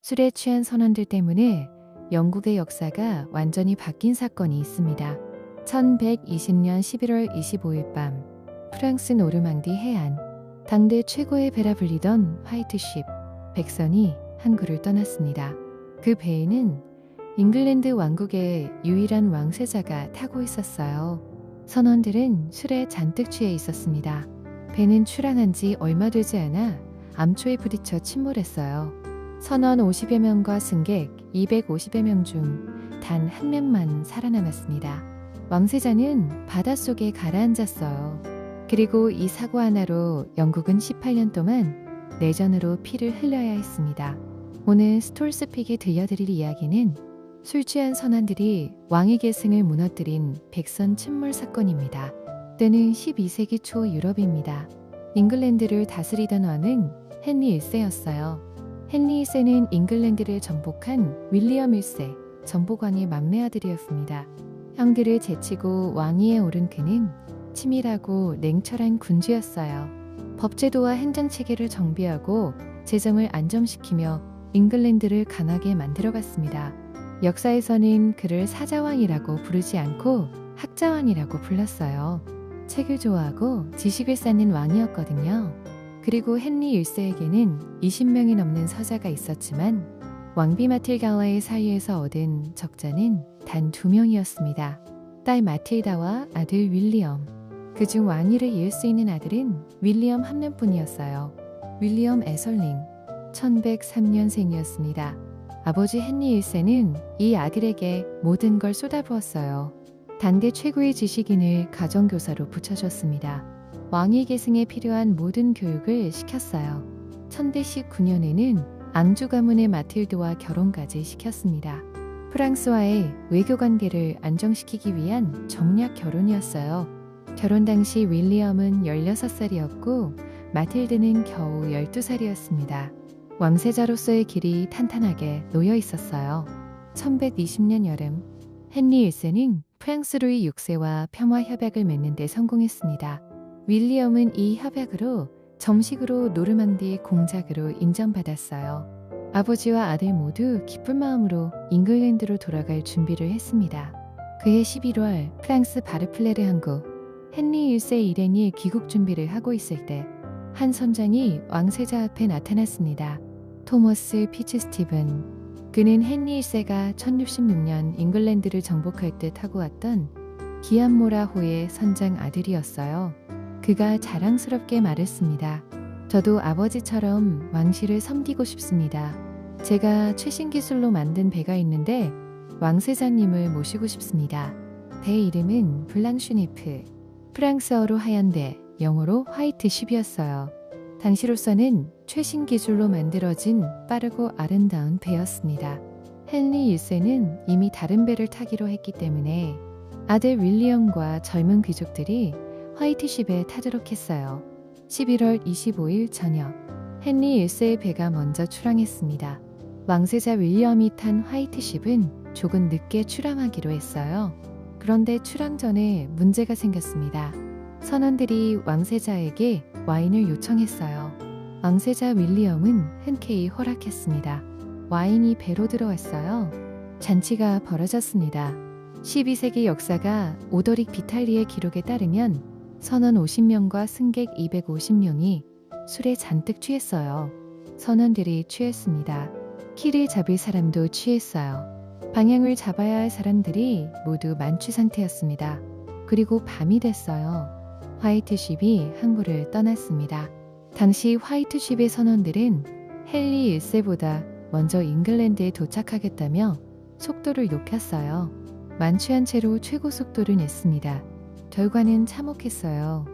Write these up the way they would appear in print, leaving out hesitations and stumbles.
술에 취한 선원들 때문에 영국의 역사가 완전히 바뀐 사건이 있습니다. 1120년 11월 25일 밤 프랑스 노르망디 해안 당대 최고의 배라 불리던 화이트쉽 백선이 항구를 떠났습니다. 그 배에는 잉글랜드 왕국의 유일한 왕세자가 타고 있었어요. 선원들은 술에 잔뜩 취해 있었습니다. 배는 출항한 지 얼마 되지 않아 암초에 부딪혀 침몰했어요. 선원 50여 명과 승객 250여 명 중 단 한 명만 살아남았습니다. 왕세자는 바닷속에 가라앉았어요. 그리고 이 사고 하나로 영국은 18년 동안 내전으로 피를 흘려야 했습니다. 오늘 스톨스픽이 들려드릴 이야기는 술 취한 선원들이 왕위 계승을 무너뜨린 백선 침몰 사건입니다. 때는 12세기 초 유럽입니다. 잉글랜드를 다스리던 왕은 헨리 1세였어요. 헨리 1세는 잉글랜드를 정복한 윌리엄 1세 정복왕의 막내 아들이었습니다. 형들을 제치고 왕위에 오른 그는 치밀하고 냉철한 군주였어요. 법제도와 행정체계를 정비하고 재정을 안정시키며 잉글랜드를 강하게 만들어갔습니다. 역사에서는 그를 사자왕이라고 부르지 않고 학자왕이라고 불렀어요. 책을 좋아하고 지식을 쌓는 왕이었거든요. 그리고 헨리 1세에게는 20명이 넘는 서자가 있었지만 왕비 마틸다와의 사이에서 얻은 적자는 단 2명이었습니다. 딸 마틸다와 아들 윌리엄. 그중 왕위를 이을 수 있는 아들은 윌리엄 한 명뿐이었어요. 윌리엄 에설링, 1103년생이었습니다. 아버지 헨리 1세는 이 아들에게 모든 걸 쏟아부었어요. 당대 최고의 지식인을 가정교사로 붙여줬습니다. 왕위 계승에 필요한 모든 교육을 시켰어요. 1119년에는 앙주 가문의 마틸드와 결혼까지 시켰습니다. 프랑스와의 외교 관계를 안정시키기 위한 정략 결혼이었어요. 결혼 당시 윌리엄은 16살이었고 마틸드는 겨우 12살이었습니다. 왕세자로서의 길이 탄탄하게 놓여 있었어요. 1120년 여름 헨리 1세는 프랑스 루이 6세와 평화 협약을 맺는 데 성공했습니다. 윌리엄은 이 협약으로 정식으로 노르망디 공작으로 인정받았어요. 아버지와 아들 모두 기쁜 마음으로 잉글랜드로 돌아갈 준비를 했습니다. 그해 11월 프랑스 바르플레르 항구 헨리 1세 일행이 귀국 준비를 하고 있을 때 한 선장이 왕세자 앞에 나타났습니다. 토머스 피츠 스티븐. 그는 헨리 1세가 1066년 잉글랜드를 정복할 때 타고 왔던 기안모라호의 선장 아들이었어요. 그가 자랑스럽게 말했습니다. 저도 아버지처럼 왕실을 섬기고 싶습니다. 제가 최신 기술로 만든 배가 있는데 왕세자님을 모시고 싶습니다. 배 이름은 블랑슈니프. 프랑스어로 하얀 배, 영어로 화이트쉽이었어요. 당시로서는 최신 기술로 만들어진 빠르고 아름다운 배였습니다. 헨리 1세는 이미 다른 배를 타기로 했기 때문에 아들 윌리엄과 젊은 귀족들이 화이트쉽에 타도록 했어요. 11월 25일 저녁 헨리 1세의 배가 먼저 출항했습니다. 왕세자 윌리엄이 탄 화이트쉽은 조금 늦게 출항하기로 했어요. 그런데 출항 전에 문제가 생겼습니다. 선원들이 왕세자에게 와인을 요청했어요. 왕세자 윌리엄은 흔쾌히 허락했습니다. 와인이 배로 들어왔어요. 잔치가 벌어졌습니다. 12세기 역사가 오더릭 비탈리의 기록에 따르면 선원 50명과 승객 250명이 술에 잔뜩 취했어요. 선원들이 취했습니다. 키를 잡을 사람도 취했어요. 방향을 잡아야 할 사람들이 모두 만취 상태였습니다. 그리고 밤이 됐어요. 화이트쉽이 항구를 떠났습니다. 당시 화이트쉽의 선원들은 헨리 1세보다 먼저 잉글랜드에 도착하겠다며 속도를 높였어요. 만취한 채로 최고 속도를 냈습니다. 결과는 참혹했어요.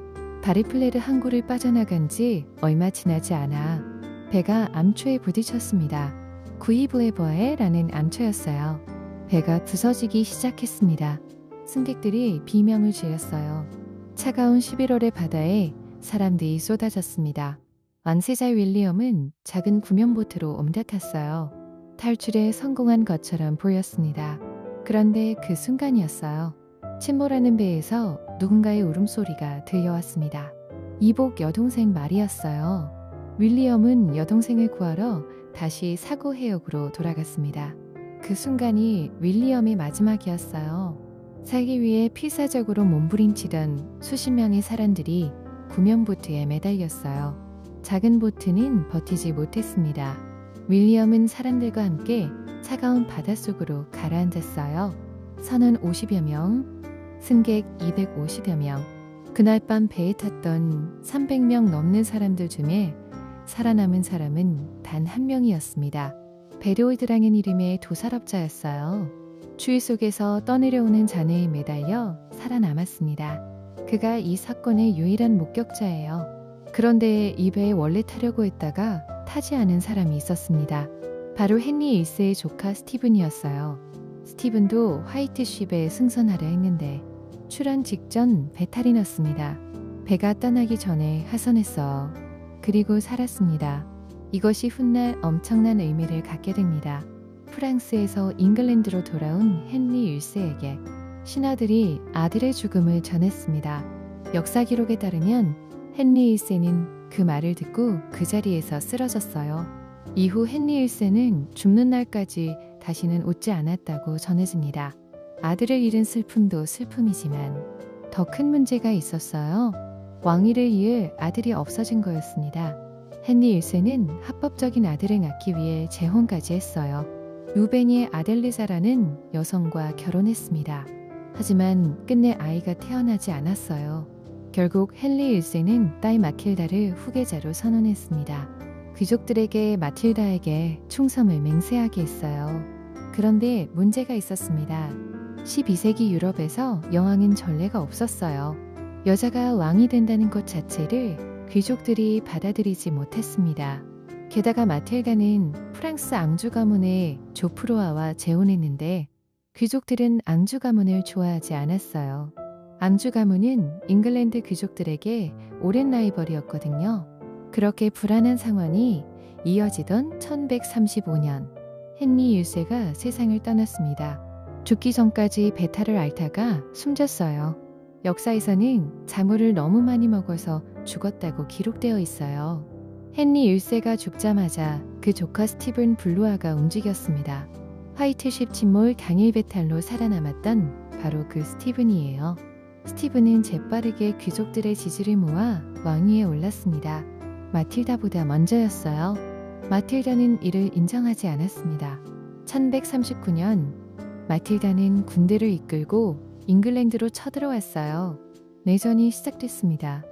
바르플레르 항구를 빠져나간 지 얼마 지나지 않아 배가 암초에 부딪혔습니다. 구이브에버에라는 암초였어요. 배가 부서지기 시작했습니다. 승객들이 비명을 지었어요. 차가운 11월의 바다에 사람들이 쏟아졌습니다. 왕세자 윌리엄은 작은 구명보트로 옮겨탔어요. 탈출에 성공한 것처럼 보였습니다. 그런데 그 순간이었어요. 침몰하는 배에서 누군가의 울음소리가 들려왔습니다. 이복 여동생 말이었어요. 윌리엄은 여동생을 구하러 다시 사고 해역으로 돌아갔습니다. 그 순간이 윌리엄의 마지막이었어요. 살기 위해 필사적으로 몸부림치던 수십 명의 사람들이 구명보트에 매달렸어요. 작은 보트는 버티지 못했습니다. 윌리엄은 사람들과 함께 차가운 바닷속으로 가라앉았어요. 선원 50여 명, 승객 250여 명. 그날 밤 배에 탔던 300명 넘는 사람들 중에 살아남은 사람은 단 한 명이었습니다. 베로이드라는 이름의 도살업자였어요. 추위 속에서 떠내려오는 잔해에 매달려 살아남았습니다. 그가 이 사건의 유일한 목격자예요. 그런데 이 배에 원래 타려고 했다가 타지 않은 사람이 있었습니다. 바로 헨리 1세의 조카 스티븐이었어요. 스티븐도 화이트쉽에 승선하려 했는데 출항 직전 배탈이 났습니다. 배가 떠나기 전에 하선했어. 그리고 살았습니다. 이것이 훗날 엄청난 의미를 갖게 됩니다. 프랑스에서 잉글랜드로 돌아온 헨리 1세에게 신하들이 아들의 죽음을 전했습니다. 역사 기록에 따르면 헨리 1세는 그 말을 듣고 그 자리에서 쓰러졌어요. 이후 헨리 1세는 죽는 날까지 다시는 웃지 않았다고 전해집니다. 아들을 잃은 슬픔도 슬픔이지만 더 큰 문제가 있었어요. 왕위를 이을 아들이 없어진 거였습니다. 헨리 1세는 합법적인 아들을 낳기 위해 재혼까지 했어요. 루베니의 아델리자라는 여성과 결혼했습니다. 하지만 끝내 아이가 태어나지 않았어요. 결국 헨리 1세는 딸 마틸다를 후계자로 선언했습니다. 귀족들에게 마틸다에게 충성을 맹세하게 했어요. 그런데 문제가 있었습니다. 12세기 유럽에서 여왕은 전례가 없었어요. 여자가 왕이 된다는 것 자체를 귀족들이 받아들이지 못했습니다. 게다가 마틸다는 프랑스 앙주 가문의 조프로아와 재혼했는데 귀족들은 앙주 가문을 좋아하지 않았어요. 앙주 가문은 잉글랜드 귀족들에게 오랜 라이벌이었거든요. 그렇게 불안한 상황이 이어지던 1135년 헨리 1세가 세상을 떠났습니다. 죽기 전까지 배탈을 앓다가 숨졌어요. 역사에서는 작물을 너무 많이 먹어서 죽었다고 기록되어 있어요. 헨리 1세가 죽자마자 그 조카 스티븐 블루아가 움직였습니다. 화이트쉽 침몰 당일 배탈로 살아남았던 바로 그 스티븐이에요. 스티븐은 재빠르게 귀족들의 지지를 모아 왕위에 올랐습니다. 마틸다보다 먼저였어요. 마틸다는 이를 인정하지 않았습니다. 1139년 마틸다는 군대를 이끌고 잉글랜드로 쳐들어왔어요. 내전이 시작됐습니다.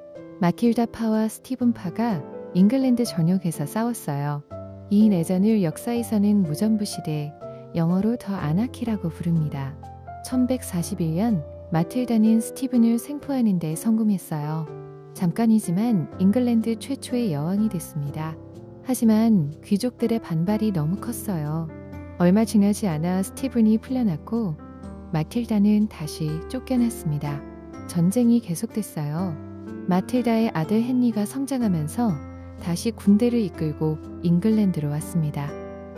마틸다파와 스티븐파가 잉글랜드 전역에서 싸웠어요. 이 내전을 역사에서는 무전부시대, 영어로 더 아나키라고 부릅니다. 1141년 마틸다는 스티븐을 생포하는 데 성공했어요. 잠깐이지만 잉글랜드 최초의 여왕이 됐습니다. 하지만 귀족들의 반발이 너무 컸어요. 얼마 지나지 않아 스티븐이 풀려났고 마틸다는 다시 쫓겨났습니다. 전쟁이 계속됐어요. 마틸다의 아들 헨리가 성장하면서 다시 군대를 이끌고 잉글랜드로 왔습니다.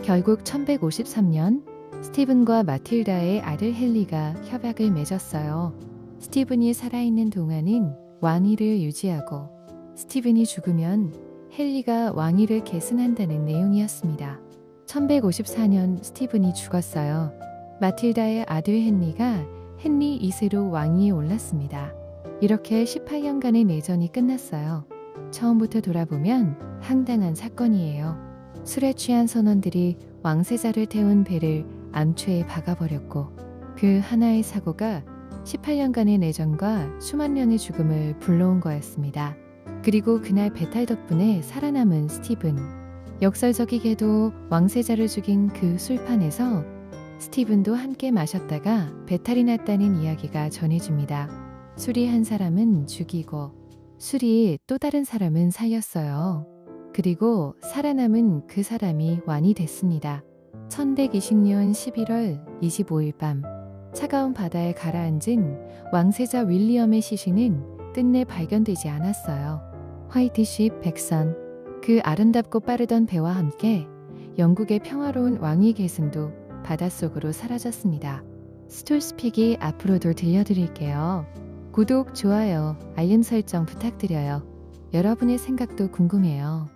결국 1153년 스티븐과 마틸다의 아들 헨리가 협약을 맺었어요. 스티븐이 살아있는 동안은 왕위를 유지하고 스티븐이 죽으면 헨리가 왕위를 계승한다는 내용이었습니다. 1154년 스티븐이 죽었어요. 마틸다의 아들 헨리가 헨리 2세로 왕위에 올랐습니다. 이렇게 18년간의 내전이 끝났어요. 처음부터 돌아보면 황당한 사건이에요. 술에 취한 선원들이 왕세자를 태운 배를 암초에 박아버렸고 그 하나의 사고가 18년간의 내전과 수만 명의 죽음을 불러온 거였습니다. 그리고 그날 배탈 덕분에 살아남은 스티븐. 역설적이게도 왕세자를 죽인 그 술판에서 스티븐도 함께 마셨다가 배탈이 났다는 이야기가 전해집니다. 술이 한 사람은 죽이고 술이 또 다른 사람은 살렸어요. 그리고 살아남은 그 사람이 왕이 됐습니다. 1120년 11월 25일 밤 차가운 바다에 가라앉은 왕세자 윌리엄의 시신은 끝내 발견되지 않았어요. 화이트쉽 백선, 그 아름답고 빠르던 배와 함께 영국의 평화로운 왕위 계승도 바닷속으로 사라졌습니다. 스톨스픽이 앞으로도 들려드릴게요. 구독, 좋아요, 알림 설정 부탁드려요. 여러분의 생각도 궁금해요.